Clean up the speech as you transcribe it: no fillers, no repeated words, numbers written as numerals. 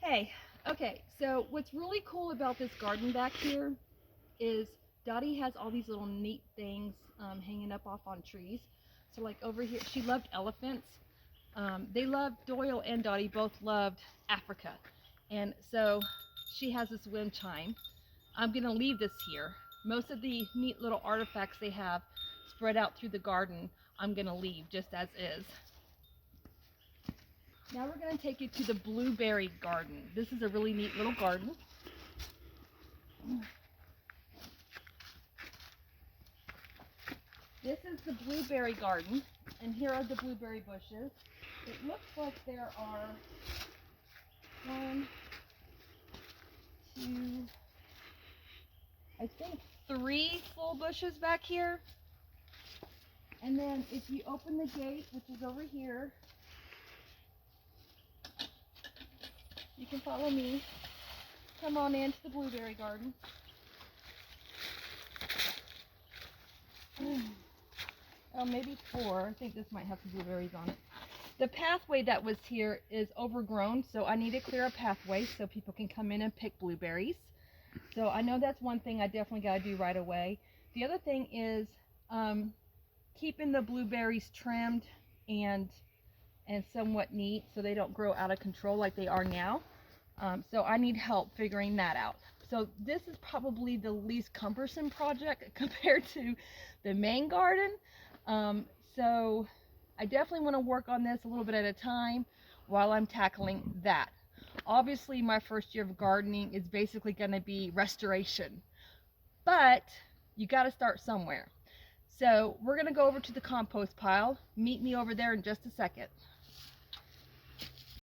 Hey, okay, so what's really cool about this garden back here is Dottie has all these little neat things hanging up off on trees. So like over here, she loved elephants. They loved, Doyle and Dottie both loved Africa. And so she has this wind chime. I'm gonna leave this here. Most of the neat little artifacts they have spread out through the garden, I'm gonna leave just as is. Now we're going to take you to the blueberry garden. This is a really neat little garden. This is the blueberry garden, and here are the blueberry bushes. It looks like there are 1, 2, I think 3 full bushes back here. And then if you open the gate, which is over here, you can follow me. Come on into the blueberry garden. Oh, maybe 4. I think this might have some blueberries on it. The pathway that was here is overgrown, so I need to clear a pathway so people can come in and pick blueberries. So I know that's one thing I definitely got to do right away. The other thing is keeping the blueberries trimmed and somewhat neat so they don't grow out of control like they are now. So I need help figuring that out. So this is probably the least cumbersome project compared to the main garden. So I definitely want to work on this a little bit at a time while I'm tackling that. Obviously my first year of gardening is basically going to be restoration, but you got to start somewhere. So we're going to go over to the compost pile. Meet me over there in just a second.